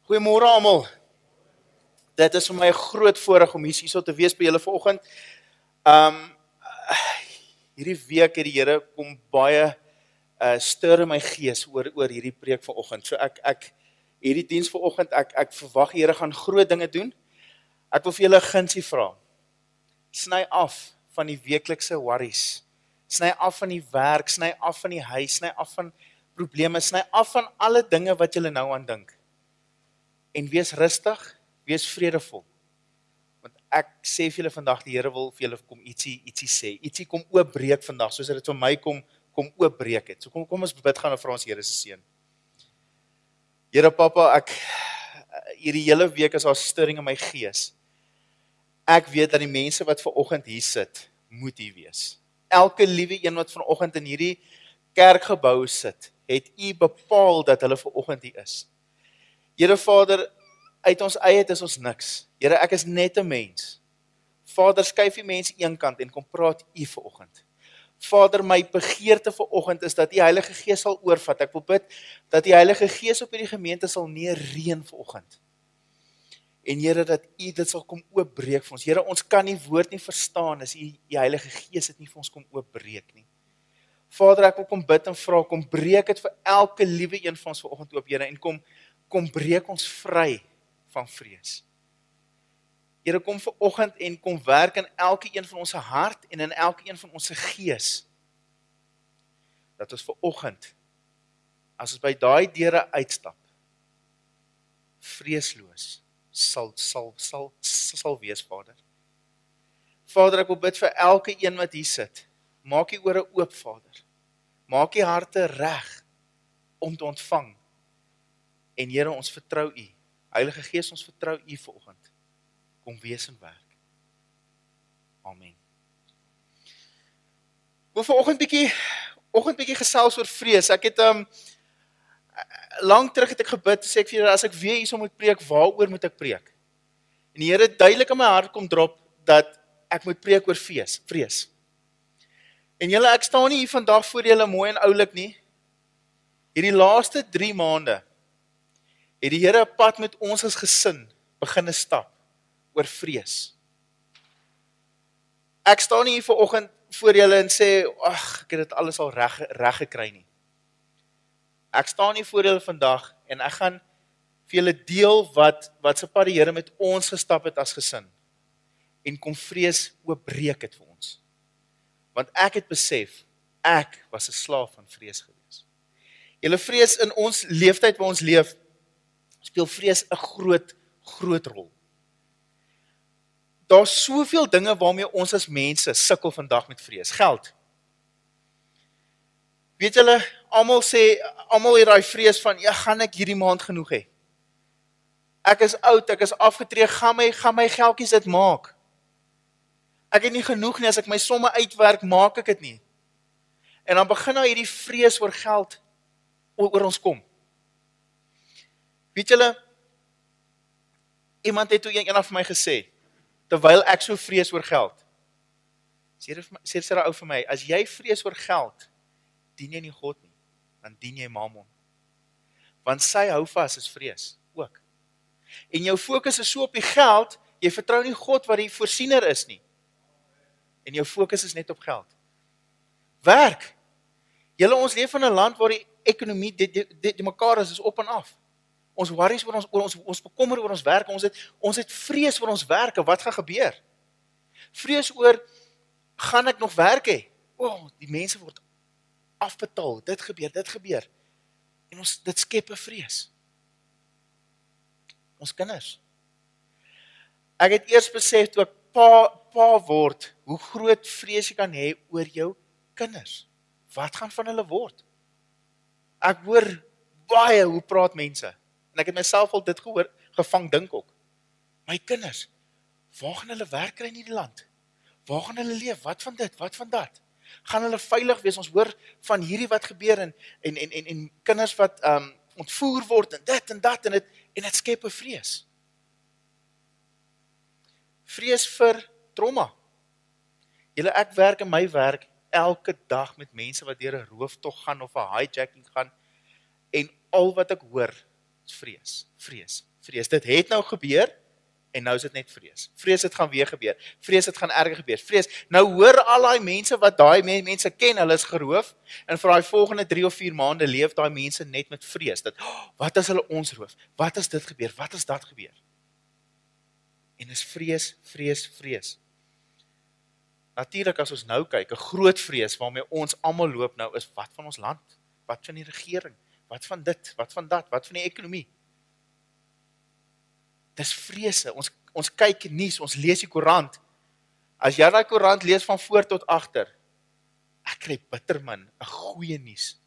Goeiemôre almal. Dit is vir my 'n groot voorreg om hier te wees by julle vanoggend. Hierdie week het die Here kom baie stir in my gees oor hierdie preek vanoggend. So ek hierdie diens vanoggend, ek verwag die Here gaan groot dinge doen. Ek wil vir julle 'n gunsie vra. Sny af van die weeklikse worries. Sny af van die werk, sny af van die huis, sny af van probleme, sny af van alle dinge wat julle nou aan dink. En wees rustig, wees vredevol. Want ek sê vir julle vandag, die Here wil vir julle kom ietsie sê. Ietsie kom oopbreek vandag, soos dit vir my kom oopbreek het. So kom ons bid gaan en vra ons Here se seën. Here Papa, hierdie hele week is daar stirring in my gees. Ek weet dat die mense wat vanoggend hier sit, moet hier wees. Elke liewe een wat vanoggend in hierdie kerkgebou sit, het U bepaal dat hulle vanoggend hier is. Here Vader, uit ons eie is ons niks. Here, ek is net 'n mens. Vader, skuif die mense eenkant en kom praat U vanoggend. Vader, my begeerte vanoggend is dat die Heilige Gees sal oorvat. Ek wil bid dat die Heilige Gees op hierdie gemeente sal neerreën vanoggend. En Here, dat U dit sal kom oopbreek vir ons. Here, ons kan nie woord nie verstaan as die Heilige Gees dit nie vir ons kom oopbreek nie. Vader, ek wil kom bid en vra, kom breek dit vir elke liewe een van ons vanoggend oop, Here, en kom breek ons vry van vrees. Here, kom vanoggend en kom werk in elke een van ons hart en in elke een van ons gees. Dat ons vanoggend, as ons by daai deure uitstap, vreesloos sal wees, Vader. Vader, ek wil bid vir elke een wat hier sit. Maak die ore oop, Vader. Maak die harte reg om te ontvang. En Here, ons vertrou U. Heilige Gees, ons vertrou U vanoggend. Kom wees en werk. Amen. Ek wil vanoggend bietjie gesels oor vrees. Ek het lank terug het ek gebid, sê ek vir julle, as ek weer hierso moet preek, waaroor moet ek preek? En die Here duidelik in my hart kom drop dat ek moet preek oor vrees. En julle, ek staan nie hier vandag voor julle mooi en oulik nie. Hierdie laaste 3 maande het die Here 'n pad met ons as gesin begine stap oor vrees. Ek staan nie hier vanoggend voor julle en sê, ag, ek het dit alles al reg gekry nie. Ek staan nie voor julle vandag en ek gaan vir julle deel wat se pad die Here met ons gestap het as gesin. En kom vrees oopbreek het vir ons. Want ek het besef, ek was 'n slaaf van vrees gewees. Julle, vrees in ons leeftyd waar ons leef, speel vrees 'n groot rol. Daar's soveel dinge waarmee ons as mense sukkel vandag met vrees. Geld. Weet julle, almal het daai vrees van, ja, gaan ek hierdie maand genoeg hê? Ek is oud, ek is afgetree, gaan my geldjies dit maak? Ek het nie genoeg nie, as ek my somme uitwerk, maak ek dit nie. En dan begin nou hierdie vrees oor geld oor ons kom. Weet julle, iemand het toe eendag vir my gesê, terwyl ek so vrees oor geld, sê daai ou vir my, as jy vrees oor geld, dien jy nie God nie, dan dien jy Mammon. Want sy hou vas is vrees ook. En jou fokus is so op die geld, jy vertrou nie God wat die voorsiener is nie. En jou fokus is net op geld. Werk. Julle, ons leef in 'n land waar die ekonomie die mekaar is op en af. Ons worries oor ons bekommer oor ons werk, ons het vrees oor ons werke, wat gaan gebeur? Vrees oor, gaan ek nog werk hê? Die mense word afbetaal, dit gebeur. En dit skep 'n vrees. Ons kinders. Ek het eers besef toe ek pa word, hoe groot vrees jy kan hê oor jou kinders. Wat gaan van hulle word? Ek hoor baie hoe praat mense. En ek het myself al dit gehoor, gevang dink ook. My kinders, waar gaan hulle werk kry in hierdie land? Waar gaan hulle leef? Wat van dit? Wat van dat? Gaan hulle veilig wees? Ons hoor van hierdie wat gebeur en kinders wat ontvoer word en dit en dat en dit skep 'n vrees. Vrees vir trauma. Julle, ek werk in my werk elke dag met mense wat deur 'n rooftog gaan of 'n hijacking gaan en al wat ek hoor Dis vrees. Dit het nou gebeur, en nou is dit net vrees. Vrees dit gaan weer gebeur. Vrees dit gaan erger gebeur. Vrees, nou hoor al die mense wat daai mense ken, hulle is geroof, en vir daai volgende 3 of 4 maande leef daai mense net met vrees. Dat, wat as hulle ons roof? Wat as dit gebeur? Wat as dat gebeur? En is vrees. Natuurlik as ons nou kyk, 'n groot vrees waarmee ons almal loop nou is, wat van ons land? Wat van die regering? Wat van dit? Wat van dat? Wat van die ekonomie? Dis vrese. Ons kyk nuus, ons lees die koerant. As jy daai koerant lees van voor tot agter, ek kry bitter min 'n goeie nuus.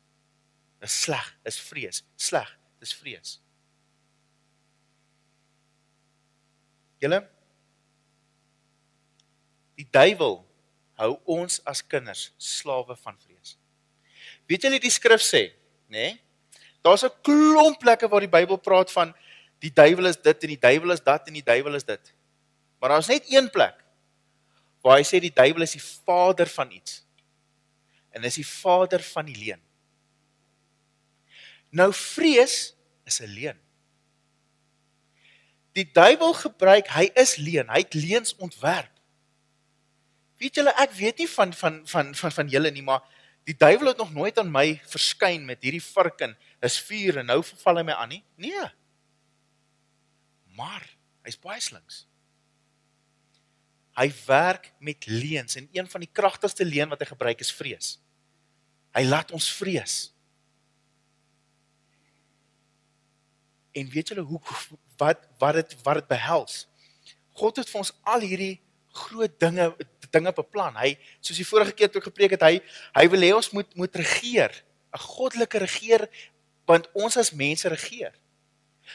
Dis sleg, dis vrees. Sleg, dis vrees. Julle, die duiwel hou ons as kinders slawe van vrees. Weet julle die skrif sê, nê? Daar's 'n klomp plekke waar die Bybel praat van die duiwel is dit en die duiwel is dat en die duiwel is dit. Maar daar's net een plek waar hy sê die duiwel is die vader van iets. En is die vader van die leuen. Nou vrees is 'n leuen. Die duiwel gebruik, hy is leuen, hy het leuns ontwerp. Weet julle, ek weet nie van julle nie, maar die duiwel het nog nooit aan my verskyn met hierdie varken, is vuur en nou val hy my aan nie. Nee. Maar, hy's baie slinks. Hy werk met leuns en een van die kragtigste leuen wat hy gebruik is vrees. Hy laat ons vrees. En weet julle wat dit behels? God het vir ons al hierdie groot dinge beplan. Hy, soos die vorige keer toe ek gepreek het, hy wil hê ons moet regeer, 'n goddelike regeer, want ons as mense regeer.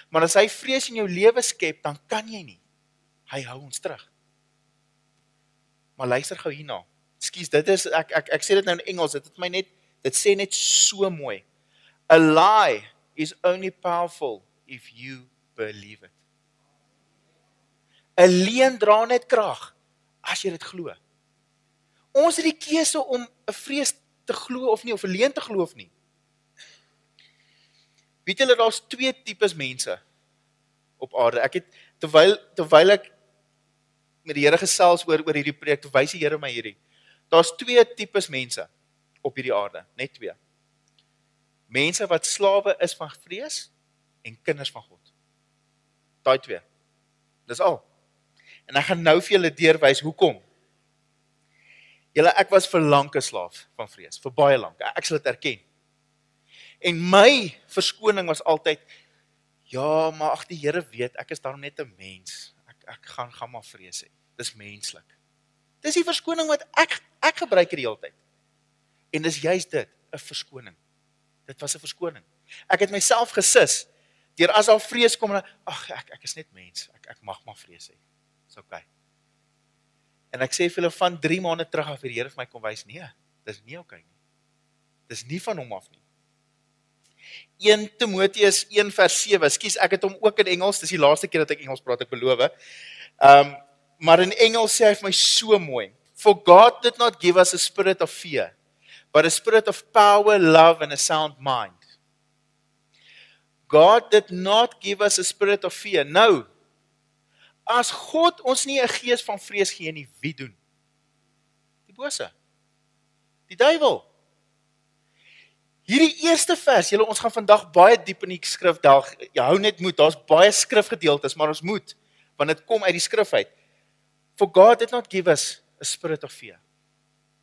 Maar as hy vrees in jou lewe skep, dan kan jy nie. Hy hou ons terug. Maar luister gou hierna. Ekskuus, dit is ek sê dit nou in Engels, dit sê net so mooi. A lie is only powerful if you believe it. 'n Leuen dra net krag as jy dit glo. Ons het die keuse om 'n vrees te glo of nie, of 'n leuen te glo of nie. Weet julle, daar's 2 tipes mense op aarde. Ek het, terwyl ek met die Here gesels oor hierdie preek, toe wys die Here my hierdie. Daar's 2 tipes mense op hierdie aarde, net 2. Mense wat slawe is van vrees en kinders van God. Daai 2. Dis al. En ek gaan nou vir julle deurwys hoekom. Julle, ek was vir lank 'n slaaf van vrees, vir baie lank. Ek sal dit erken. En my verskoning was altyd, ja, maar ag die Here weet, ek is daarom net 'n mens. Ek gaan maar vrees hê. Dis menslik. Dis die verskoning wat ek gebruik die hele tyd. En dis juist dit, 'n verskoning. Dit was 'n verskoning. Ek het myself gesis, deur as al vrees kom, ag ek is net mens, ek mag maar vrees hê. Dis okay. En ek sê vir hulle van 3 maande terug af, die Here vir my kom wys, nee, dis nie okay nie. Dis nie van hom af nie. 1 Timoteus 1 vers 7, skus, ek het hom ook in Engels, dis die laaste keer dat ek Engels praat, ek beloof. Maar in Engels sê hy vir my so mooi, for God did not give us a spirit of fear, but a spirit of power, love and a sound mind. God did not give us a spirit of fear. Nou, as God ons nie 'n gees van vrees gee nie, wie doen? Die bose. Die duiwel. Hierdie eerste vers, julle, ons gaan vandag baie diep in die skrif delg. Ja, hou net moed, daar's baie skrifgedeeltes, maar ons moet, want dit kom uit die skrif uit. For God did not give us a spirit of fear.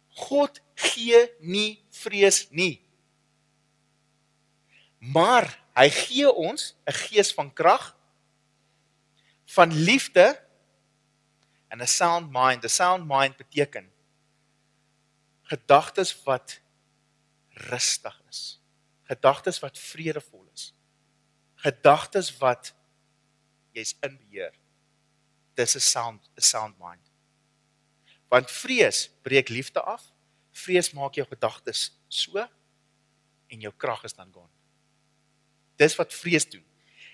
God gee nie vrees nie. Maar hy gee ons 'n gees van krag, van liefde en 'n sound mind. 'n Sound mind beteken gedagtes wat rustig is. Gedagtes wat vredevol is. Gedagtes wat jy's in beheer. Dis 'n sound mind. Want vrees breek liefde af. Vrees maak jou gedagtes so en jou krag is dan gaan. Dis wat vrees doen.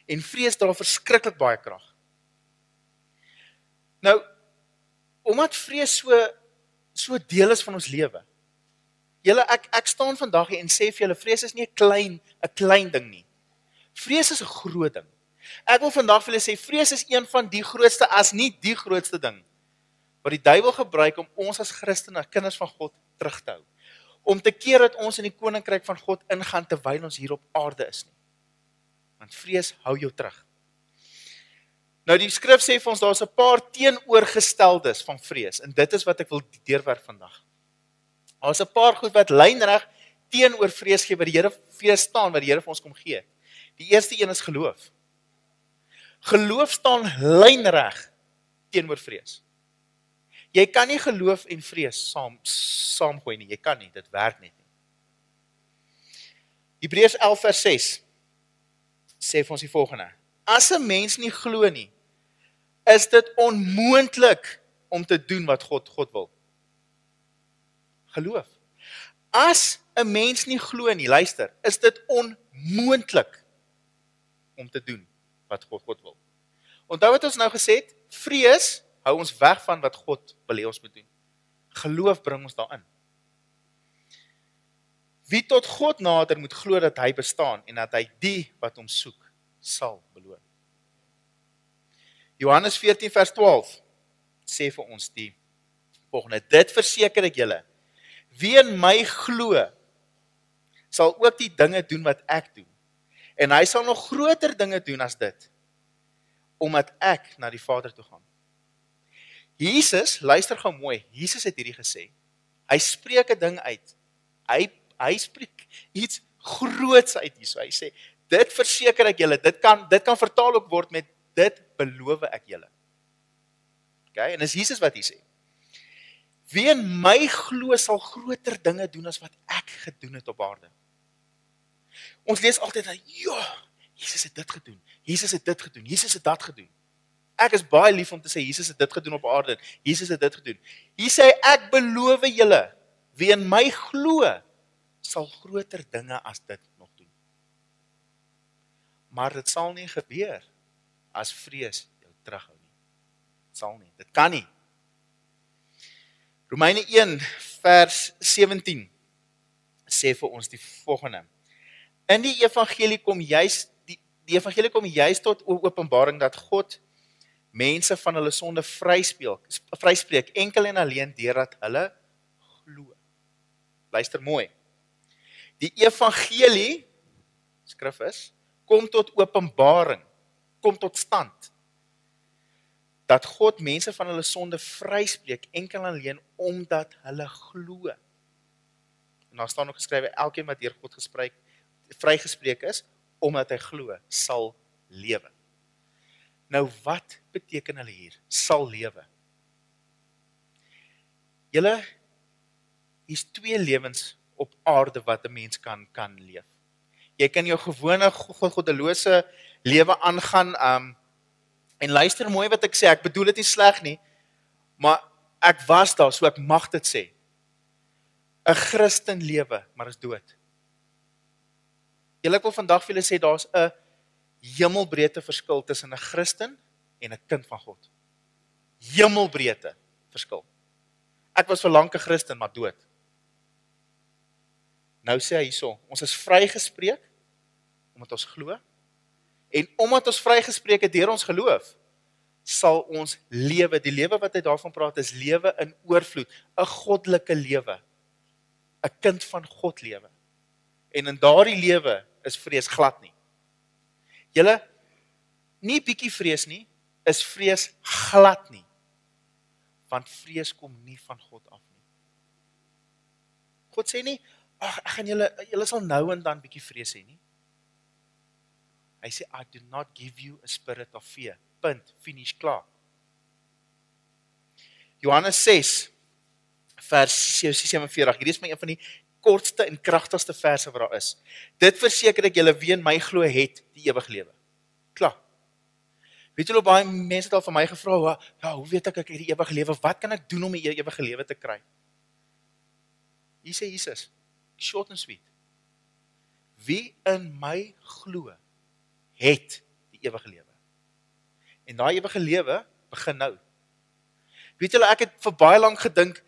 En vrees dra verskriklik baie krag. Nou, omdat vrees so deel is van ons lewe. Julle, ek staan vandag hier en sê vir julle, vrees is nie 'n klein ding nie. Vrees is 'n groot ding. Ek wil vandag vir julle sê, vrees is een van die grootste, as nie die grootste ding, wat die duiwel gebruik om ons as Christene, kinders van God, terug te hou. Om te keer dat ons in die koninkryk van God ingaan, terwyl ons hier op aarde is nie. Want vrees hou jou terug. Nou die skrif sê vir ons, daar's 'n paar teenoorgesteldes van vrees, en dit is wat ek wil deurwerk vandag. Daar's 'n paar goed wat lynreg teenoor vrees gee, wat die Here vrees staan, wat die Here vir ons kom gee. Die eerste een is geloof. Geloof staan lynreg teenoor vrees. Jy kan nie geloof en vrees saamgooi nie, jy kan nie, dit werk net nie. Hebreërs 11 vers 6 sê vir ons die volgende: As 'n mens nie glo nie, is dit onmoontlik om te doen wat God wil. Geloof. As 'n mens nie glo nie, luister, is dit onmoontlik om te doen wat God wil. Onthou wat ons nou gesê het, vrees hou ons weg van wat God wil hê ons moet doen. Geloof bring ons daarin. Wie tot God nader moet glo dat hy bestaan en dat hy die wat hom soek sal beloon. Johannes 14 vers 12 sê vir ons die volgende: Dit verseker ek julle, wie in my glo, sal ook die dinge doen wat ek doen. En hy sal nog groter dinge doen as dit, omdat ek na die Vader toe gaan. Jesus, luister gou mooi, Jesus het hierdie gesê. Hy spreek 'n ding uit. Hy spreek iets groots uit hierso. Hy sê, dit verseker ek julle, dit kan vertaal ook word met dit beloof ek julle. Okay, en dis Jesus wat hier sê. Wie in my glo sal groter dinge doen as wat ek gedoen het op aarde. Ons lees altyd dat ja, Jesus het dit gedoen. Jesus het dit gedoen. Jesus het dat gedoen. Ek is baie lief om te sê Jesus het dit gedoen op aarde. Jesus het dit gedoen. Hier sê ek beloof julle, wie in my glo sal groter dinge as dit nog doen. Maar dit sal nie gebeur as vrees jou terughou nie. Sal nie. Dit kan nie. Romeine 1 vers 17 sê vir ons die volgende: In die evangelie kom juis die evangelie kom juis tot openbaring dat God mense van hulle sonde vryspreek enkel en alleen deurdat hulle glo. Luister mooi. Die evangelie, skrif is, kom tot openbaring, kom tot stand, dat God mense van hulle sonde vryspreek enkel en alleen omdat hulle glo. En daar staan ook geskrywe, elkeen wat deur God vrygespreek is, omdat hy glo, sal lewe. Nou wat beteken hulle hier? Sal lewe. Julle, hier's 2 lewens op aarde wat 'n mens kan leef. Jy kan jou gewone goddelose lewe aangaan, en luister mooi wat ek sê, ek bedoel dit nie sleg nie, maar ek was daar, so ek mag dit sê. 'n Christen lewe, maar is dood. Julle, ek wil vandag vir julle sê, daar's 'n hemelbreedte verskil tussen 'n Christen en 'n kind van God. Hemelbreedte verskil. Ek was vir lank 'n Christen, maar dood. Nou sê hy hierso, ons is vrygespreek omdat ons glo, en omdat ons vrygespreek het deur ons geloof, sal ons lewe, die lewe wat hy daarvan praat, is lewe in oorvloed, 'n goddelike lewe, 'n kind van God lewe. En in daardie lewe is vrees glad nie. Julle, nie bietjie vrees nie, is vrees glad nie. Want vrees kom nie van God af nie. God sê nie, ag, ek gaan julle sal nou en dan bietjie vrees hê nie. Hy sê, I do not give you a spirit of fear. Punt, finish, klaar. Johannes 6, vers 47, hierdie is my een van die kortste en kragtigste verse wat daar is. Dit verseker ek julle, wie in my glo het die ewige lewe. Klaar. Weet julle, baie mense het al van my gevra, ja, hoe weet ek het die ewige lewe? Wat kan ek doen om die ewige lewe te kry? Hier sê Jesus, short and sweet. Wie in my glo het die ewige lewe. En daai ewige lewe begin nou. Weet julle, ek het vir baie lank gedink,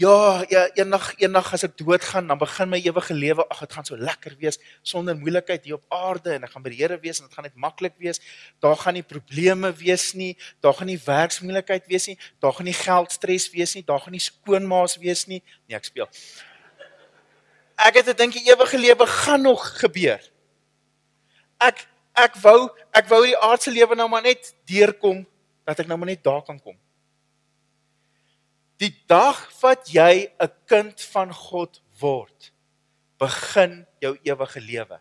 Ja, eendag as ek doodgaan, dan begin my ewige lewe, ag, dit gaan so lekker wees, sonder moeilikheid hier op aarde, en ek gaan by die Here wees, en dit gaan net maklik wees, daar gaan nie probleme wees nie, daar gaan nie werksmoeilikheid wees nie, daar gaan nie geldstres wees nie, daar gaan nie skoonmaas wees nie, nee, ek speel. Ek het gedink die ewige lewe gaan nog gebeur. Ek wou die aardse lewe nou maar net deurkom, dat ek nou maar net daar kan kom. Die dag wat jy 'n kind van God word, begin jou ewige lewe.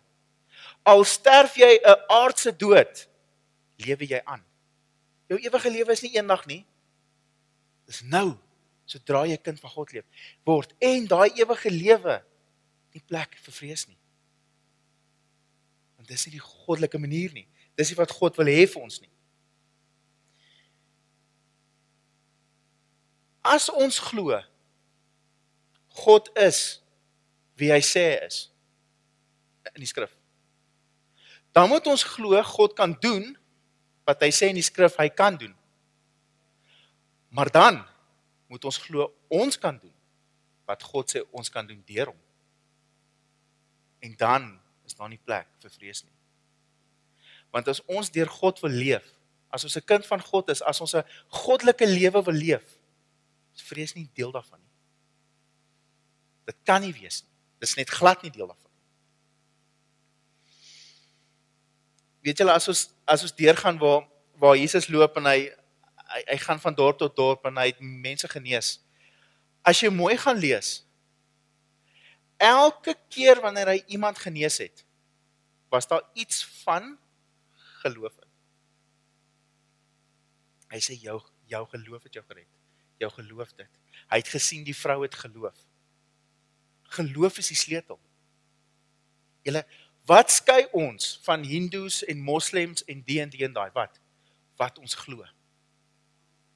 Al sterf jy 'n aardse dood, lewe jy aan. Jou ewige lewe is nie eendag nie. Dis nou, sodra jy 'n kind van God word. En daai ewige lewe, nie plek vir vrees nie. Want dis nie die goddelike manier nie. Dis nie wat God wil hê vir ons nie. As ons glo, God is wie hy sê hy is, in die skrif, dan moet ons glo, God kan doen, wat hy sê in die skrif, hy kan doen. Maar dan, moet ons glo, ons kan doen, wat God sê ons kan doen deur hom. En dan, is daar nie plek vir vrees nie. Want as ons deur God wil leef, as ons 'n kind van God is, as ons 'n goddelike lewe wil leef, is vrees nie deel daarvan nie. Dit kan nie wees nie. Dit is net glad nie deel daarvan nie. Weet julle, as ons deurgaan waar Jesus loop en hy gaan van dorp tot dorp en hy het mense genees. As jy mooi gaan lees, elke keer wanneer hy iemand genees het, was daar iets van geloof in. Hy sê, jou geloof het jou gered. Jou geloof dit. Hy het gesien die vrou het geloof. Geloof is die sleutel. Julle, wat skei ons van Hindoes en Moslems en die en daai? Wat ons glo.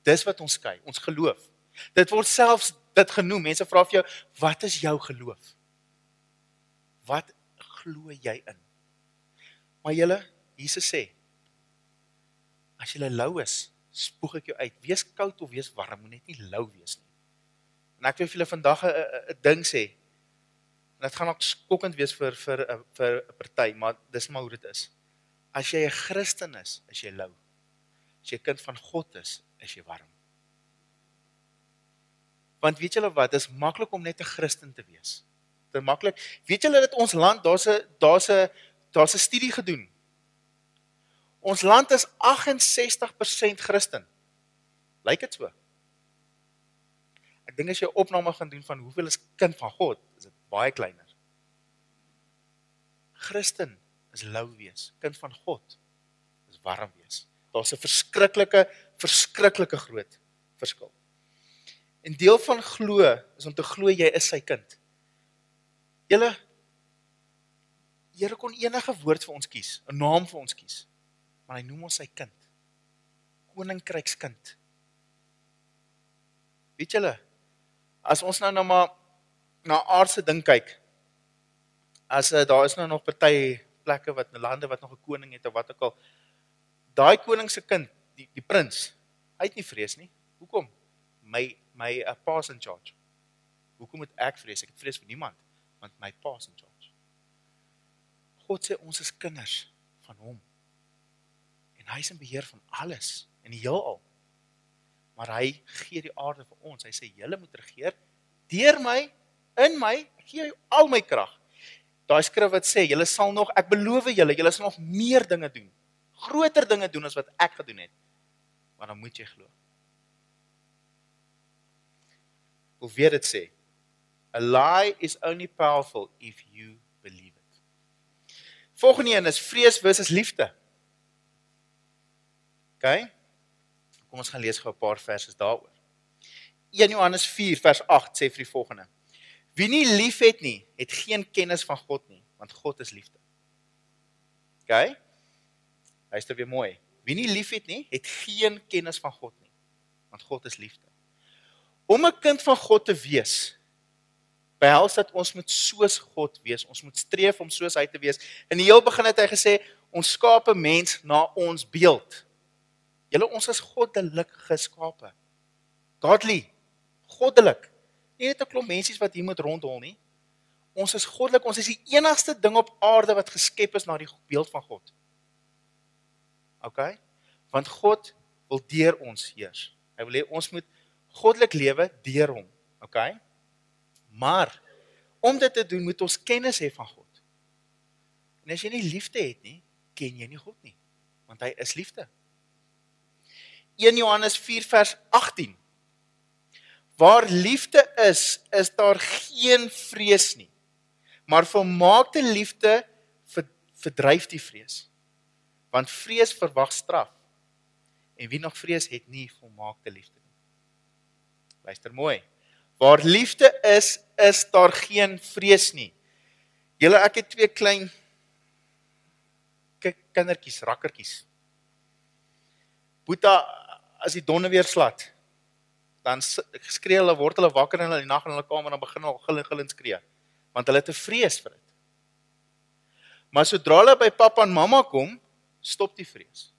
Dis wat ons skei, ons geloof. Dit word selfs dit genoem. Mense vra vir jou, wat is jou geloof? Wat glo jy in? Maar julle, Jesus sê, as julle lou is, spoeg ek jou uit. Wees koud of wees warm, moet net nie lou wees nie. En ek wil vir julle vandag 'n ding sê, en dit gaan ook skokkend wees vir 'n party, maar dis maar hoe dit is. As jy 'n Christen is jy lou. As jy 'n kind van God is jy warm. Want weet julle wat, dit is maklik om net 'n Christen te wees. Dit is maklik. Weet julle dat ons land, daar's 'n studie gedoen. Ons land is 68% Christen. Lyk dit so? Ek dink as jy 'n opname gaan doen van hoeveel is kind van God, is dit baie kleiner. Christen is lou wees, kind van God is warm wees. Daar's 'n verskriklike groot verskil. En deel van glo is om te glo jy is sy kind. Julle, Here kon enige woord vir ons kies, 'n naam vir ons kies, maar hy noem ons sy kind. Koninkrykskind. Weet julle, as ons nou maar na aardse ding kyk, as daar is nou nog party plekke lande wat nog 'n koning het of wat ook al, daai koning se kind, die prins, hy het nie vrees nie. Hoekom? My pa's in charge. Hoekom moet ek vrees? Ek het vrees vir niemand, want my pa's in charge. God sê ons is kinders van hom. En hy is in beheer van alles, in die heelal. Maar hy gee die aarde vir ons. Hy sê, julle moet regeer, deur my, in my, ek gee jou al my krag. Daai skrif wat sê, julle sal nog, ek beloof julle sal nog meer dinge doen. Groter dinge doen as wat ek gedoen het. Maar dan moet jy glo. Ek wil weer dit sê. A lie is only powerful if you believe it. Volgende een is vrees versus liefde. OK? Kom ons gaan lees gou 'n paar verse daaroor. 1 Johannes 4 vers 8 sê vir die volgende. Wie nie lief het nie, het geen kennis van God nie, want God is liefde. OK? Luister weer mooi. Wie nie lief het nie, het geen kennis van God nie, want God is liefde. Om 'n kind van God te wees, behels dat ons moet soos God wees, ons moet streef om soos hy te wees. In die heel begin het hy gesê, ons skape mens na ons beeld. Julle, ons is goddelik geskape. Godly, goddelik. nie net 'n klomp mensies wat hier moet rondhol nie. Ons is goddelik, ons is die enigste ding op aarde wat geskep is na die beeld van God. Okay? Want God wil deur ons heers. Hy wil hê ons moet goddelik lewe deur hom. Okay? Maar om dit te doen moet ons kennis hê van God. En as jy nie liefde het nie, ken jy nie God nie, want hy is liefde. 1 Johannes 4 vers 18. Waar liefde is daar geen vrees nie. Maar volmaakte liefde verdryf die vrees. Want vrees verwag straf. En wie nog vrees het nie volmaakte liefde nie. Luister mooi. Waar liefde is daar geen vrees nie. Julle, ek het 2 klein kindertjies, rakkertjies. Boeta, as die donne weer slat, dan skree hulle, word hulle wakker in die nag in hulle kamer en dan begin hulle gil en skree, want hulle het 'n vrees vir dit. Maar sodra hulle by pappa en mamma kom, stop die vrees.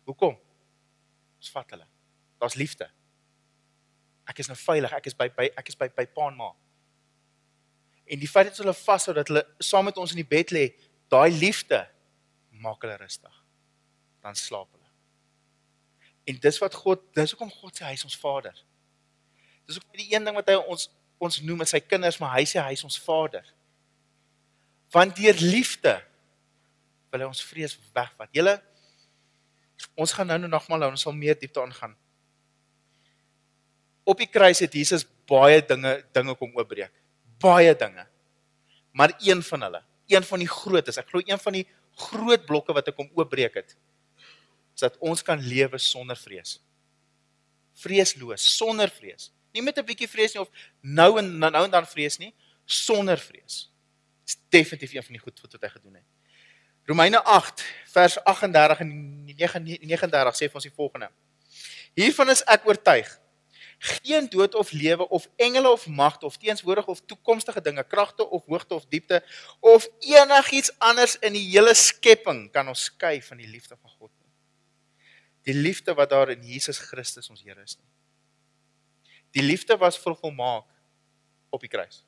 Hoekom? Ons vat hulle. Daar's liefde. Ek is nou veilig, ek is by pa en ma. En die feit dat hulle vashou, dat hulle saam met ons in die bed lê, daai liefde maak hulle rustig. Dan slaap hulle. En dis hoekom God sê hy is ons Vader. Dis ook die een ding wat hy ons noem as sy kinders, maar hy sê hy is ons Vader. Want deur liefde wil hy ons vrees wegvat. Julle, ons gaan nou nog maar, ons sal meer diepte aangaan. Op die kruis het Jesus baie dinge kom oopbreek. Baie dinge. Maar een van hulle, een van die grootes, ek glo een van die groot blokke wat ek kom oopbreek het, is dat ons kan lewe sonder vrees. Vreesloos, sonder vrees. Nie met 'n bietjie vrees nie, of nou en dan vrees nie, sonder vrees. Dit is definitief een van die goed wat hy gedoen het. Romeine 8, vers 38 en 39 sê vir ons die volgende. Hiervan is ek oortuig. Geen dood of lewe of engele of magte of teenswoordige of toekomstige dinge, kragte of hoogte of diepte of enigiets anders in die hele skepping kan ons skei van die liefde van God nie. Die liefde wat daar in Jesus Christus ons Here is nie. Die liefde was volmaak op die kruis.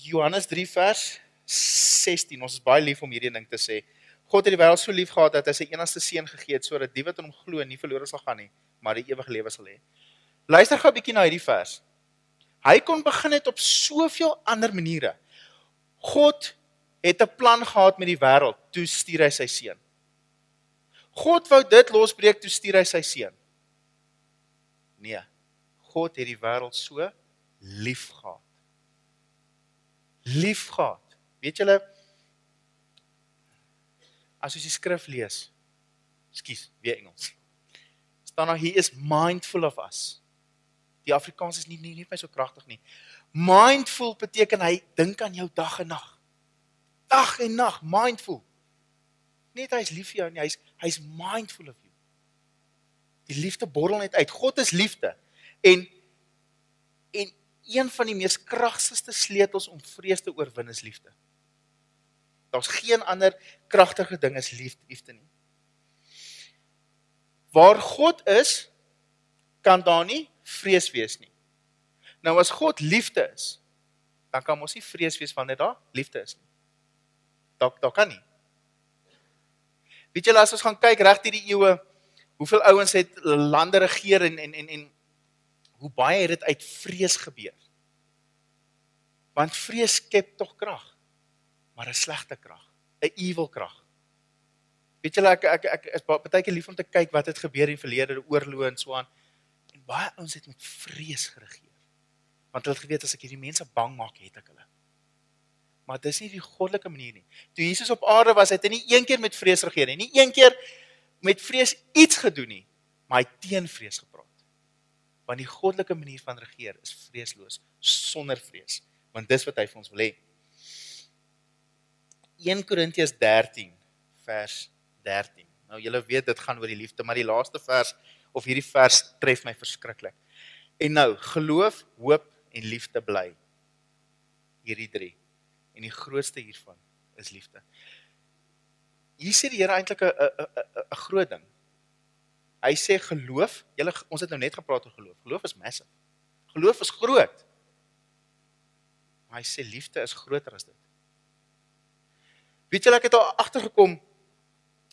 Johannes 3 vers 16, ons is baie lief om hierdie ding te sê. God het die wêreld so lief gehad dat hy sy enigste seun gegee het sodat die wat in hom glo nie verlore sal gaan nie, maar die ewige lewe sal hê. Luister gou 'n bietjie na hierdie vers. Hy kon begin het op soveel ander maniere. God het 'n plan gehad met die wêreld, toe stuur hy sy seun. God wou dit losbreek, toe stuur hy sy seun. Nee, God het die wêreld so lief gehad. Lief gehad. Weet julle, as ons die skrif lees, weer Engels, staan daar, he is mindful of us. Die Afrikaans is nie my so kragtig nie. Mindful beteken hy dink aan jou dag en nag. Dag en nag, mindful. Net hy is lief vir jou nie, hy is mindful of you. Die liefde borrel net uit. God is liefde. En een van die mees kragtigste sleutels om vrees te oorwin is liefde. Daar's geen ander kragtige ding as liefde nie. Waar God is, kan daar nie vrees wees nie. Nou as God liefde is, dan kan ons nie vrees wees wanneer daar liefde is nie. Daar kan nie. Weet julle, as ons gaan kyk reg deur die eeue, hoeveel ouens het lande regeer en hoe baie het dit uit vrees gebeur. Want vrees skep tog krag, maar 'n slegte krag, 'n evil krag. Weet julle, ek is baie keer lief om te kyk wat het gebeur in die verlede, oorloë en so aan. En baie ouens het met vrees geregeer. Want hulle het geweet, as ek hierdie mense bang maak, het ek hulle. Maar dis nie die goddelike manier nie. Toe Jesus op aarde was, het hy nie een keer met vrees regeer nie, nie een keer met vrees iets gedoen nie, maar hy teen vrees gepraat. Want die goddelike manier van regeer is vreesloos, sonder vrees. Want dis wat hy vir ons wil hê. 1 Korintiërs 13, vers 13. Nou julle weet, dit gaan oor die liefde, maar die laaste vers, of hierdie vers tref my verskriklik. En nou, geloof, hoop en liefde bly. Hierdie 3. En die grootste hiervan is liefde. Hier sê die Here eintlik 'n groot ding. Hy sê geloof, ons het nou net gepraat oor geloof. Geloof is massive. Geloof is groot. Maar hy sê liefde is groter as dit. Weet julle, ek het al agtergekom,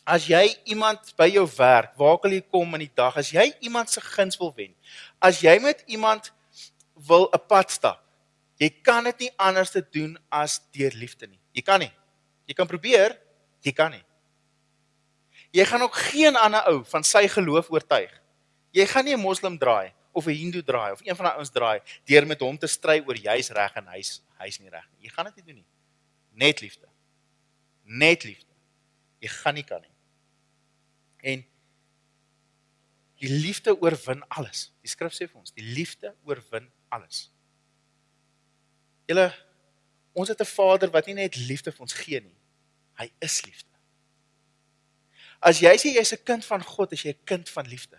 as jy iemand by jou werk, waar kan jy kom in die dag, as jy iemand se guns wil wen, as jy met iemand wil 'n pad stap, jy kan dit nie anders te doen as deur liefde nie. Jy kan nie. Jy kan probeer, jy kan nie. Jy gaan ook geen ander ou van sy geloof oortuig. Jy gaan nie 'n moslim draai, of 'n hindoe draai, of een van daai ouens draai, deur met hom te stry oor jy's reg en hy's nie reg nie. Jy gaan dit nie doen nie. Net liefde. Net liefde. Jy gaan nie kan nie. En die liefde oorwin alles. Die skrif sê vir ons, die liefde oorwin alles. Julle, ons het 'n Vader wat nie net liefde vir ons gee nie. Hy is liefde. As jy sê jy's 'n kind van God, is jy 'n kind van liefde.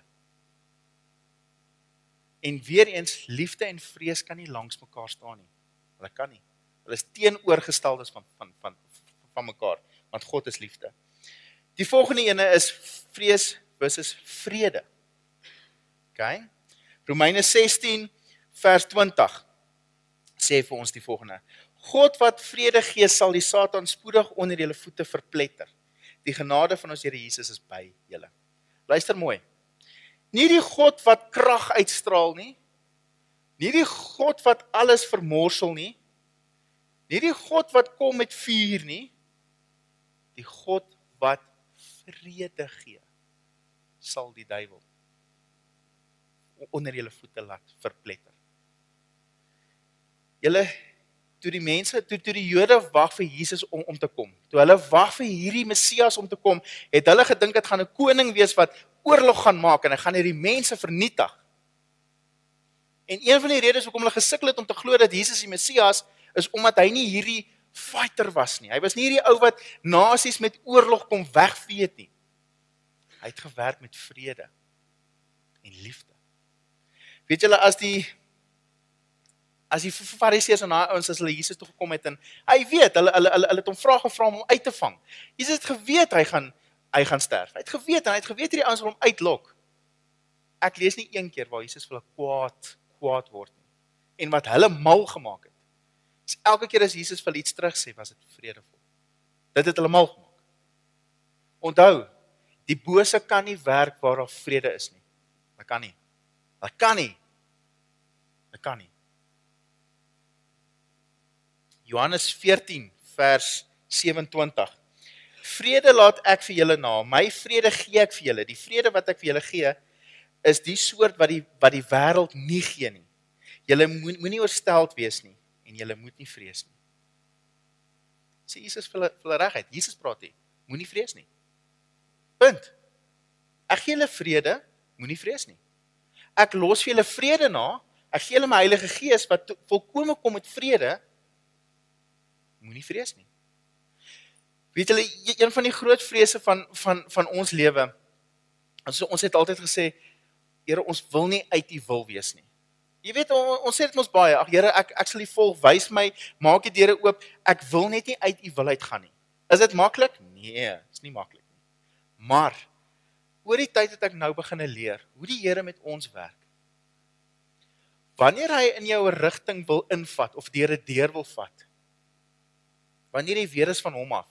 En weer eens, liefde en vrees kan nie langs mekaar staan nie. Hulle kan nie. Hulle is teenoorgesteldes van mekaar, want God is liefde. Die volgende ene is vrees versus vrede. Okay? Romeine 16 vers 20 sê vir ons die volgende: God wat vrede gee, sal die Satan spoedig onder julle voete verpletter. Die genade van ons Here Jesus is by julle. Luister mooi. Nie die God wat krag uitstraal nie. Nie die God wat alles vermorsel nie. Nie die God wat kom met vuur nie. Die God wat vrede gee, sal die duiwel onder julle voete laat verpletter. Julle, toe die mense, toe die Jode wag vir Jesus om te kom, toe hulle wag vir hierdie Messias om te kom, het hulle gedink het gaan 'n koning wees wat oorlog gaan maak en hy gaan hierdie mense vernietig. En een van die redes hoekom hulle gesukkel het om te glo dat Jesus die Messias is omdat hy nie hierdie fighter was nie. Hy was nie hierdie ou wat nasies met oorlog kom wegvee nie. Hy het gewerk met vrede en liefde. Weet julle, as die Fariseërs en daai ouens as hulle Jesus toe gekom het en hy weet, hulle het hom gevra om uit te vang. Jesus het geweet hy gaan sterf. Hy het geweet en hy het geweet hierdie ouens wil hom uitlok. Ek lees nie een keer waar Jesus vir hulle kwaad word nie. En wat hulle mal gemaak het. Dus elke keer as Jesus vir iets terug sê, was dit vredevol. Dit het hulle mal gemaak. Onthou, die bose kan nie werk waar daar vrede is nie. Hulle kan nie. Hulle kan nie. Hulle kan nie. Johannes 14 vers 27. Vrede laat ek vir julle na, my vrede gee ek vir julle. Die vrede wat ek vir julle gee, is die soort wat die wêreld nie gee nie. Julle moenie oorsteld wees nie, en julle moet nie vrees nie. Sê Jesus vir hulle regheid, Jesus praat hier, moenie vrees nie. Punt. Ek gee julle vrede, moenie vrees nie. Ek los vir julle vrede na, ek gee julle my Heilige Gees, wat volkome kom met vrede, moenie vrees nie. Weet julle, een van die groot vrese van ons lewe, ons het altyd gesê, Here, ons wil nie uit die wil wees nie. Jy weet, ons sê dit mos baie, ag Here, ek sal U volg, wys my, maak die deure oop, ek wil net nie uit U wil uitgaan nie. Is dit maklik? Nee, is nie maklik nie. Maar, oor die tyd het ek nou begin leer, hoe die Here met ons werk. Wanneer hy in jou 'n rigting wil invat, of deur 'n deur wil vat, wanneer jy weer is van hom af,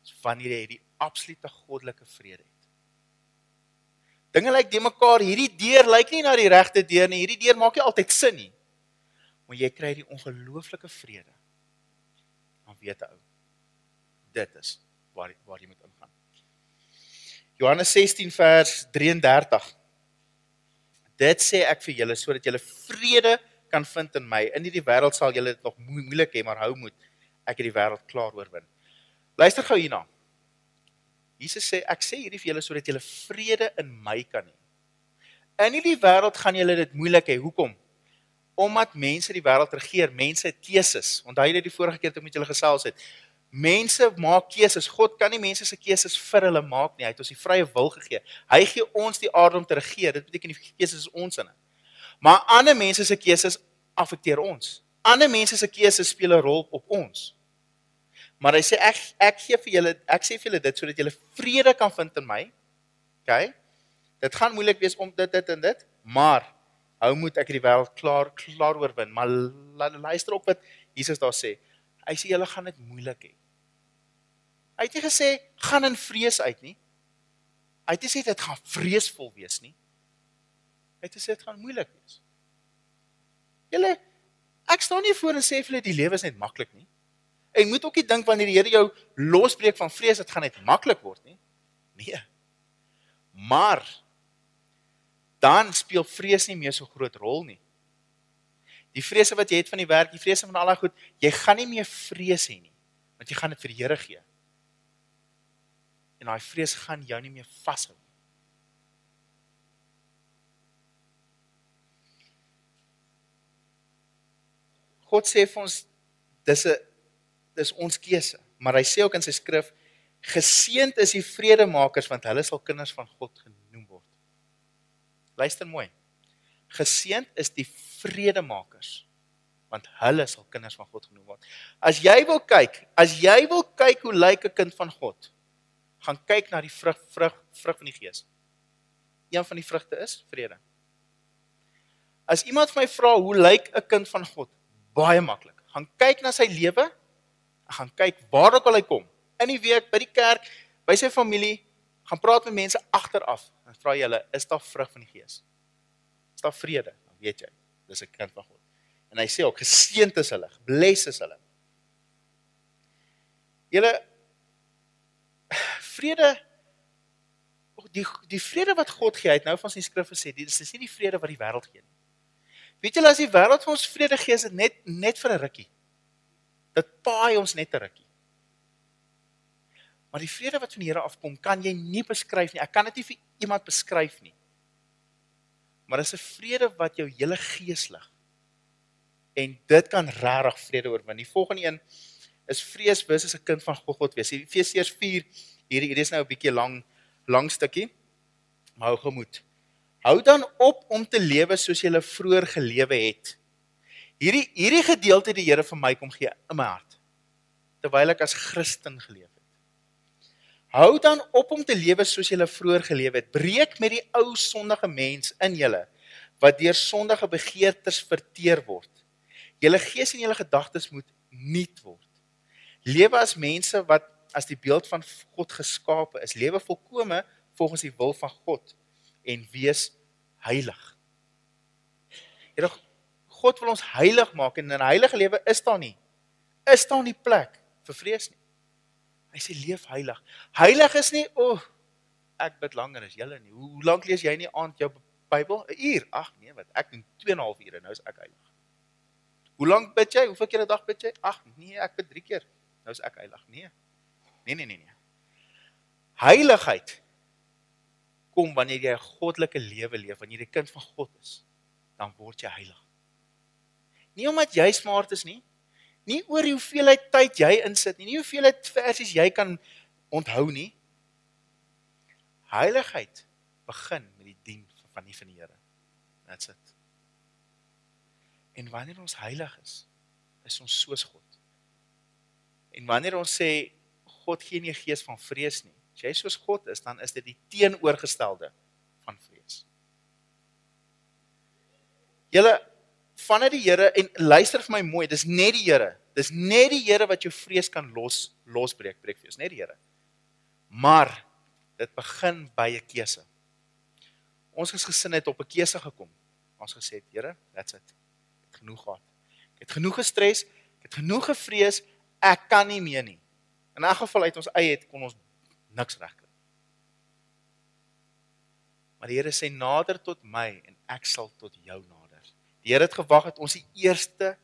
is wanneer jy die absolute goddelike vrede het. Dinge lyk die mekaar, hierdie deur lyk nie na die regte deur nie, hierdie deur maak nie altyd sin nie, maar jy kry die ongelooflike vrede, dan weet ou, dit is waar jy moet ingaan. Johannes 16 vers 33, dit sê ek vir julle, sodat julle vrede kan vind in my, in die wêreld sal julle dit nog moeilik hê, maar hou moed, ek het die wêreld klaar oorwin. Luister gou hierna. Jesus sê, ek sê hierdie vir julle sodat julle vrede in my kan hê. In die wêreld gaan julle dit moeilik hê. Hoekom? Omdat mense die wêreld regeer, mense het keuses. Onthou jy die vorige keer toe ek met julle gesels het. Mense maak keuses. God kan nie mense se keuses vir hulle maak nie. Hy het ons die vrye wil gegee. Hy gee ons die aarde om te regeer. Dit beteken die keuses is ons in. Maar ander mense se keuses affekteer ons. Ander mense se keuses speel 'n rol op ons. Maar hy sê, ek sê vir julle dit, sodat julle vrede kan vind in my, okay? Dit gaan moeilik wees om dit en dit, maar hou moet ek die wêreld klaar oorwin. Maar luister op wat Jesus daar sê. Hy sê julle gaan dit moeilik hê. Hy het nie gesê gaan in vrees uit nie. Hy het nie gesê dit gaan vreesvol wees nie. Hy het gesê dit gaan moeilik wees. Julle, ek staan nie voor en sê vir julle die lewe is net maklik nie. En moet ook nie dink wanneer die Here jou losbreek van vrees, dit gaan net maklik word nie. Nee. Maar dan speel vrees nie meer so groot rol nie. Die vrese wat jy het van die werk, die vrese van al die goed, jy gaan nie meer vrees hê nie, want jy gaan dit vir die Here gee. En daai vrees gaan jou nie meer vashou nie. God sê vir ons, dis ons keuse, maar hy sê ook in sy skrif, geseënd is die vredemakers, want hulle sal kinders van God genoem word. Luister mooi. Geseënd is die vredemakers, want hulle sal kinders van God genoem word. As jy wil kyk hoe lyk 'n kind van God, gaan kyk na die vrug van die Gees. Een van die vrugte is vrede. As iemand vir my vra hoe lyk 'n kind van God, baie maklik. Gaan kyk na sy lewe, gaan kyk waar ook al hy kom. In die week, by die kerk, by sy familie, gaan praat met mense agteraf. En vra jy hulle, is daar vrug van die Gees? Is daar vrede? Dan weet jy, dis 'n kind van God. En hy sê ook, geseënd is hulle, gebless is hulle. Julle, vrede, die vrede wat God gee, hy het nou van sy skrif gesê, dis nie die vrede wat die wêreld gee nie. Weet julle, as die wêreld vir ons vrede gee, is dit net vir 'n rukkie. Dit paai ons net 'n rukkie. Maar die vrede wat van die Here afkom, kan jy nie beskryf nie. Ek kan dit nie vir iemand beskryf nie. Maar dit is 'n vrede wat jou hele gees lig. En dit kan regtig vrede oorwin. Die volgende een is vrees versus 'n kind van God wees. Efesiërs 4, hier is nou 'n bietjie lang stukkie, maar hou gemoed. Hou dan op om te lewe soos jy vroeër gelewe het. Hierdie gedeelte het die Here vir my kom gee in my hart, terwyl ek as Christen geleef het. Hou dan op om te lewe soos jy vroeër gelewe het. Breek met die ou sondige mens in julle, wat deur sondige begeertes verteer word. Julle gees en julle gedagtes moet nuut word. Lewe as mense wat as die beeld van God geskape is. Lewe volkome volgens die wil van God en wees heilig. Here, God wil ons heilig maak en in 'n heilige lewe is daar nie plek vir vrees nie. Hy sê leef heilig. Heilig is nie, ek bid langer as julle nie. Hoe lank lees jy in die aand jou Bybel? 'n uur? Ag nee, wat? Ek doen 2,5 ure, nou is ek heilig. Hoe lank bid jy? Hoeveel keer 'n dag bid jy? Ag nee, ek bid 3 keer. Nou is ek heilig. Nee. Heiligheid kom wanneer jy 'n goddelike lewe leef, wanneer jy 'n kind van God is, dan word jy heilig. Nie omdat jy smart is nie oor hoeveelheid tyd jy insit nie hoeveelheid versies jy kan onthou nie. Heiligheid begin met die dien van die Here. That's it. En wanneer ons heilig is ons soos God. En wanneer ons sê, God gee nie 'n gees van vrees nie. As jy soos God is, dan is dit die teenoorgestelde van vrees. Julle, vanuit die Here, en luister vir my mooi, dis net die Here. Dis net die Here wat jou vrees kan losbreek, breek vir jou, net die Here. Maar, dit begin by 'n keuse. Ons as gesin het op 'n keuse gekom. Ons gesê, Here, that's it. Ek het genoeg gehad. Ek het genoeg gestres, ek het genoeg gevrees, ek kan nie meer nie. In 'n geval uit ons eie kon ons niks regkry. Maar die Here sê, nader tot my en ek sal tot jou nader. Die Here het gewag dat ons die eerste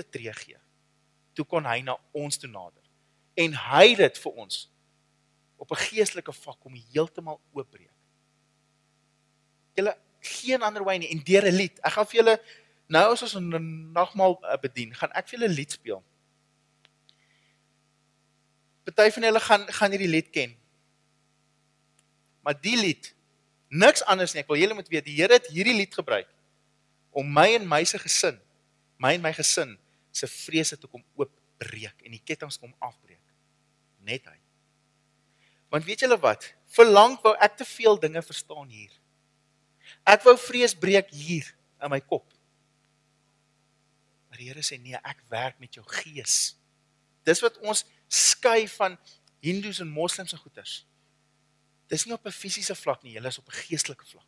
tree gee. Toe kon hy na ons toe nader. En hy het dit vir ons op 'n geestelike vlak om heeltemal oopbreek. Julle, geen ander wy nie, en deur 'n lied. Ek gaan vir julle, nou as ons nagmaal bedien, gaan ek vir julle 'n lied speel. Party van julle gaan hierdie lied ken. Maar die lied, niks anders nie, ek wil julle moet weet, die Here het hierdie lied gebruik, om my en my gesin, se vrese te kom oopbreek, en die kettinge kom afbreek. Net hy. Want weet julle wat? Verlang wou ek te veel dinge verstaan hier. Ek wou vrees breek hier in my kop. Maar die Here sê nee, ek werk met jou gees. Dis wat ons skei van Hindoes en Moslems en goeters. Dis nie op 'n fisiese vlak nie, julle is op 'n geestelike vlak.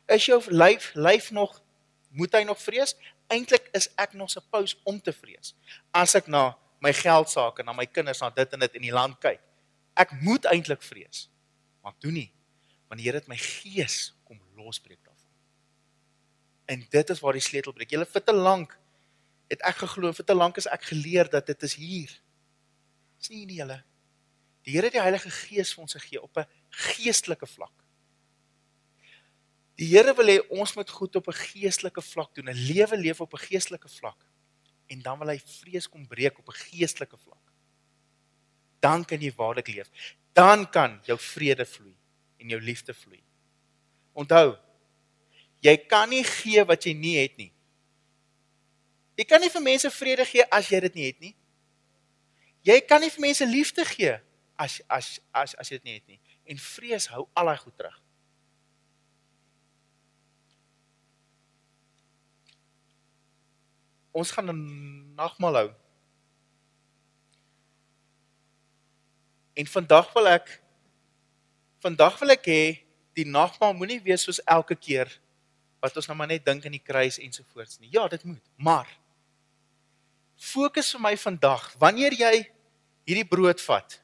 Is jou lyf nog, moet hy nog vrees? Eintlik is ek nog suppose om te vrees. As ek na my geldsaake, na my kinders, na dit en dit in die land kyk. Ek moet eintlik vrees, maar ek doen nie, want die Here het my gees kom losbreek daarvan. En dit is waar die sleutel breek. Julle vir te lank het ek geglo, vir te lank is ek geleer dat dit is hier. Dis nie in julle. Die Here het die Heilige Gees vir ons gegee op 'n geestelike vlak. Die Here wil hê ons moet goed op 'n geestelike vlak doen, 'n lewe leef op 'n geestelike vlak. En dan wil hy vrees kom breek op 'n geestelike vlak. Dan kan jy waarlik leef. Dan kan jou vrede vloei en jou liefde vloei. Onthou, jy kan nie gee wat jy nie het nie. Jy kan nie vir mense vrede gee as jy dit nie het nie. Jy kan nie vir mense liefde gee as jy dit nie het nie. En vrees hou al daai goed terug. Ons gaan 'n nagmaal hou. En vandag wil ek hê die nagmaal moenie wees soos elke keer wat ons nou maar net dink in die kruis ensovoorts nie. Ja, dit moet. Maar fokus vir my vandag, wanneer jy hierdie brood vat.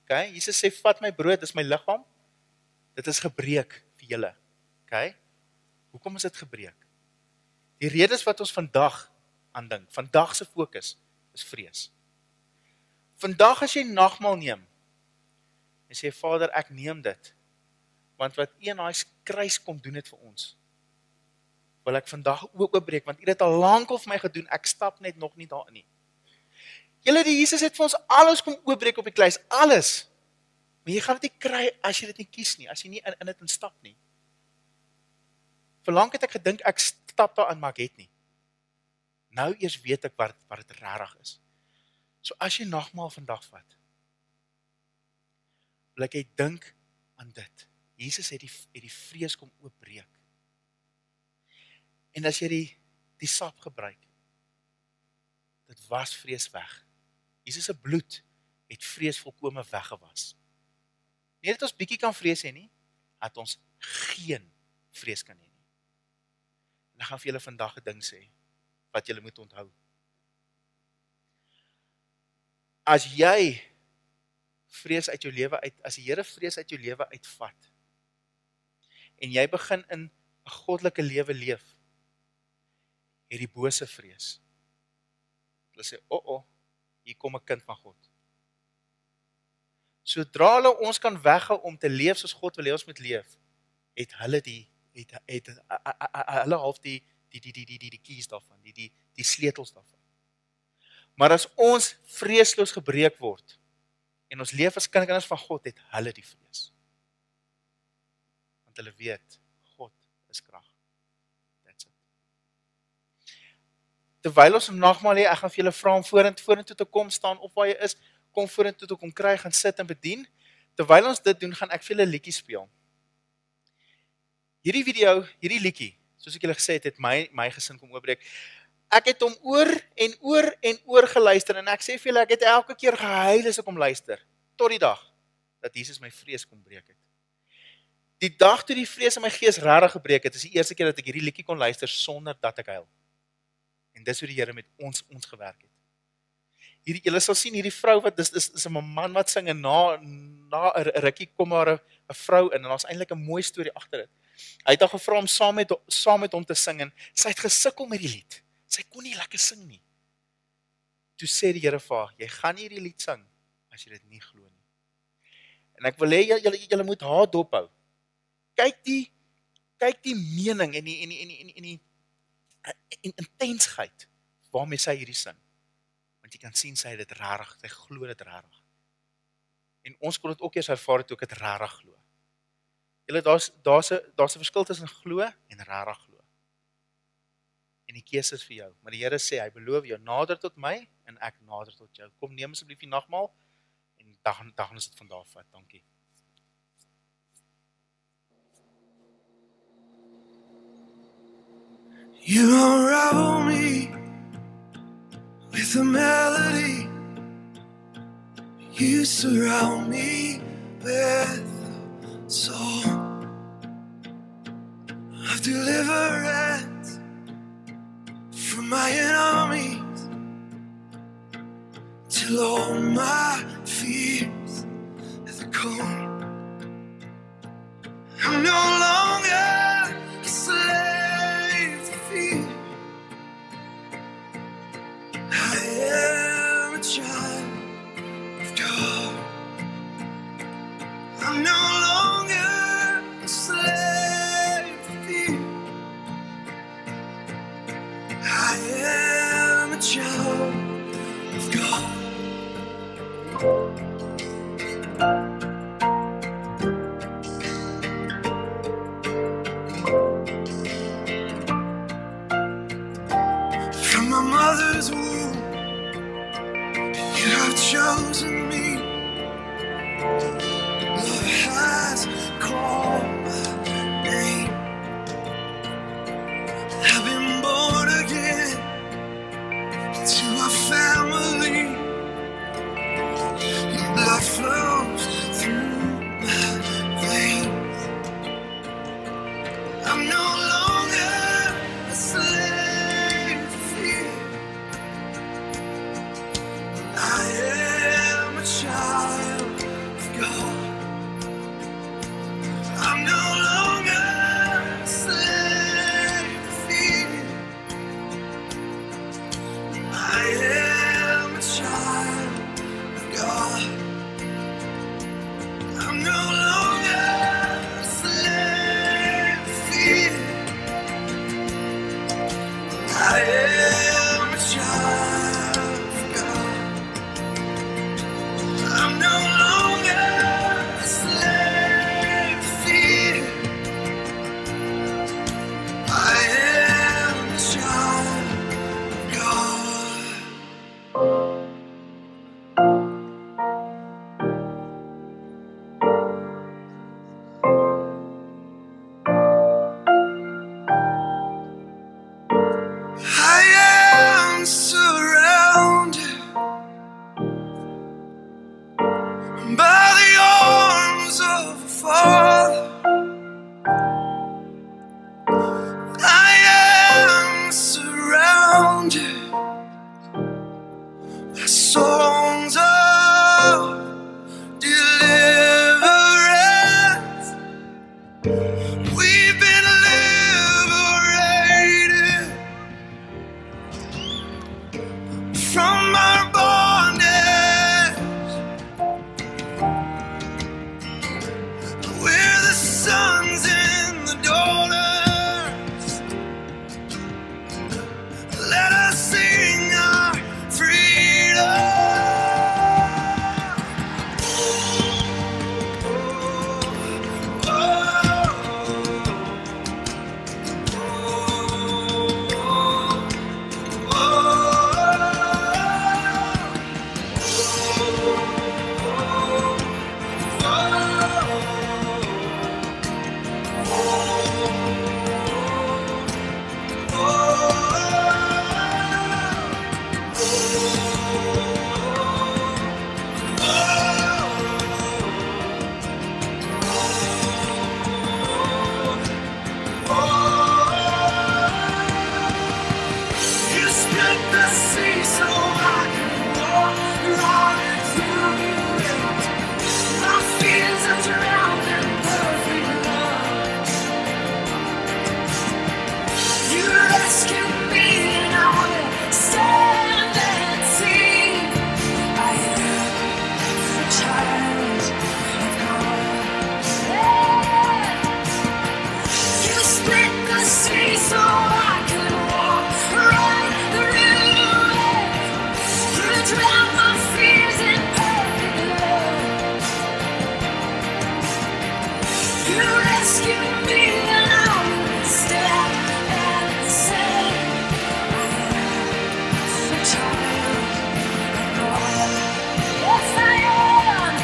Okay? Jesus sê vat my brood, dis my liggaam. Dit is gebreek vir julle. Okay? Hoekom is dit gebreek? Die redes wat ons vandag aandink, vandag se fokus is vrees. Vandag as jy nagmaal neem, en sê Vader, ek neem dit, want wat U aan daai kruis kom doen het vir ons, wil ek vandag ook oopbreek, want U het al lank al vir my gedoen, ek stap net nog nie daarin nie. Julle, die Jesus het vir ons alles kom oopbreek op die kruis, alles. Maar jy gaan dit nie kry as jy dit nie kies nie, as jy nie in dit instap nie. Verlang het ek gedink, ek stap daarin, maar ek het nie. Nou eers weet ek waar dit regtig is. So as jy nagmaal vandag vat, wil ek jy dink aan dit. Jesus het die vrees kom oopbreek. En as jy die sap gebruik, dit was vrees weg. Jesus se bloed het vrees volkome weggewas. Nie dat ons bietjie kan vrees hê nie, dat ons geen vrees kan hê nie. En ek gaan vir julle vandag 'n ding sê, wat julle moet onthou. As jy vrees uit jou lewe uit, as die Here vrees uit jou lewe uitvat, en jy begin in 'n goddelike lewe leef, het die bose vrees. Hulle sê, hier kom 'n kind van God. Sodra hulle ons kan weghou om te leef soos God wil hê ons moet leef, het hulle hulle half die keys daarvan, die sleutels daarvan. Maar as ons vreesloos gebreek word, en ons leef as kinders van God, het hulle die vrees. Want hulle weet, God is krag. That's it. Terwyl ons nagmaal hê, ek gaan vir julle vra om vorentoe te kom, staan op waar jy is, kom vorentoe toe kom kry, gaan sit en bedien. Terwyl ons dit doen, gaan ek vir julle 'n liedjie speel. Hierdie video, hierdie liedjie, soos ek julle gesê het, het my gesin kom oopbreek. Ek het hom oor en oor en oor geluister, en ek sê vir julle, ek het elke keer gehuil as ek hom luister, tot die dag, dat Jesus my vrees kom breek het. Die dag toe die vrees in my gees regtig gebreek het, is die eerste keer dat ek hierdie liedjie kon luister, sonder dat ek huil. En dis hoe die Here met ons gewerk het. Julle sal sien, hierdie vrou, dis 'n man wat sing, en na 'n rukkie kom maar 'n vrou in, en daar's eintlik 'n mooi storie agter dit. Hy het haar gevra om saam met hom te sing, en sy het gesukkel met die lied. Sy kon nie lekker sing nie. Toe sê die Here vir haar, jy gaan nie hierdie lied sing, as jy dit nie glo nie. En ek wil hê, julle moet haar dophou. Kyk die mening en die intensheid, waarmee sy hierdie sing. Want jy kan sien, sy het dit regtig, sy glo dit regtig. En ons kon dit ook eers ervaar toe ek dit regtig glo. Julle, daar's 'n verskil tussen glo en regtig glo. En die keuse is vir jou. Maar die Here sê, hy beloof jou, nader tot my, en ek nader tot jou. Kom neem asseblief die nagmaal, en dan gaan ons dit van daar af vat. Dankie. You unravel me with a melody. You surround me with a song of deliverance from my enemies, till all my fears have gone. I'm no longer a slave to fear. I am a child of God. I'm no longer a slave to fear. I am a child of God. From my mother's womb, you have chosen me. Love has called my name. I've been born again to a family. Your blood flows through my veins. I'm no longer a slave to fear. I am a child of God. I'm no longer a slave to fear. I am a child of God. I'm no longer a slave to fear. I am a child of God. I'm no longer a slave to fear. I am a child of God. I am surrounded by the arms of a Father. I am surrounded by songs of deliverance. We've been liberated from our bondage. We're the sons and the daughters. Let us sing our freedom. You split the sea so I can walk right through it. My fears are drowned in perfect love. You rescued me and I will stand and see. I am a child of God. You split the sea so I can walk right through it. You drown my fears in perfect love. You rescued me and I will stand and say, I am a child of God. Yes, I am.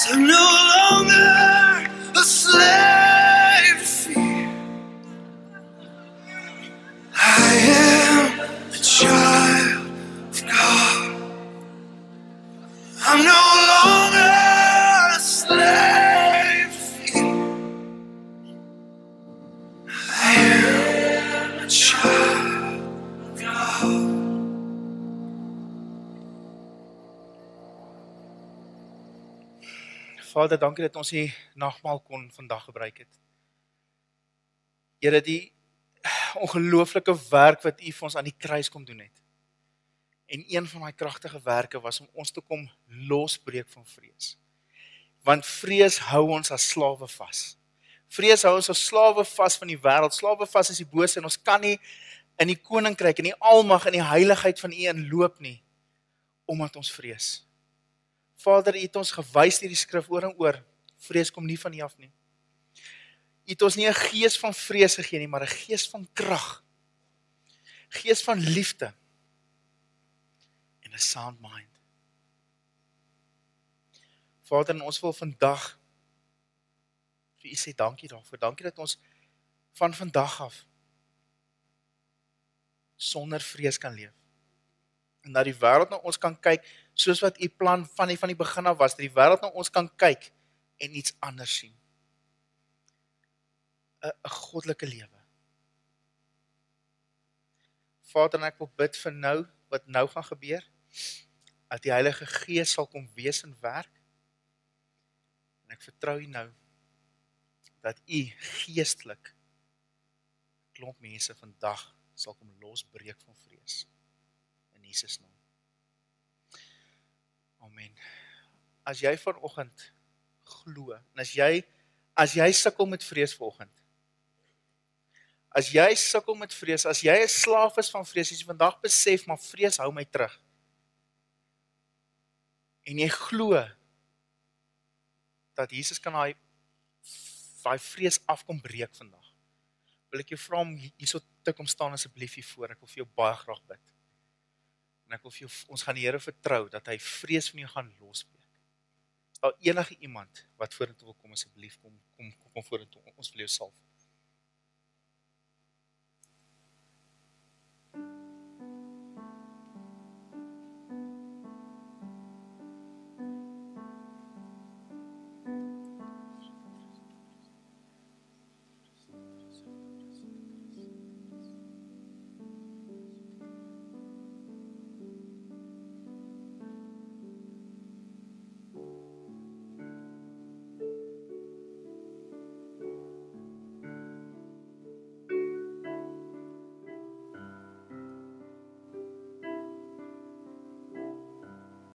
I'm no longer a slave to fear. I am a child of God. I'm no longer a slave to fear. I am a child of God. Vader, dankie dat ons die nagmaal kon vandag gebruik het. Here, die ongelooflike werk wat U vir ons aan die kruis kom doen het. En een van daai kragtige werke was om ons te kom losbreek van vrees. Want vrees hou ons as slawe vas. Vrees hou ons as slawe vas van die wêreld. Slawe vas is die bose en ons kan nie in die koninkryk en die almag en die heiligheid van U inloop nie, omdat ons vrees. Vader, U het ons gewys deur die skrif oor en oor, vrees kom nie van U af nie. U het ons nie 'n gees van vrees gegee nie, maar 'n gees van krag. Gees van liefde en 'n sound mind. Vader, en ons wil vandag vir U sê dankie daarvoor. Dankie dat ons van vandag af sonder vrees kan leef. En dat die wêreld na ons kan kyk, soos wat U plan van die begin af was, dat die wêreld na ons kan kyk en iets anders sien. 'n goddelike lewe. Vader, en ek wil bid vir nou, wat nou gaan gebeur, dat die Heilige Gees sal kom wees en werk. En ek vertrou U nou, dat U geestelik klomp mense vandag sal kom losbreek van vrees. In Jesus naam. Amen. As jy vanoggend glo, en as jy sukkel met vrees vanoggend, as jy sukkel met vrees, as jy 'n slaaf is van vrees, as jy vandag besef, maar vrees hou my terug, en jy glo, dat Jesus kan daai vrees afkom breek vandag, wil ek jou vra om hierso te kom staan asseblief hier voor, ek wil vir jou baie graag bid. En ek wil vir jou, ons gaan die Here vertrou, dat hy vrees van jou gaan losbreek. Is daar enige iemand wat vorentoe wil kom, asseblief, kom vorentoe, ons wil jou salf.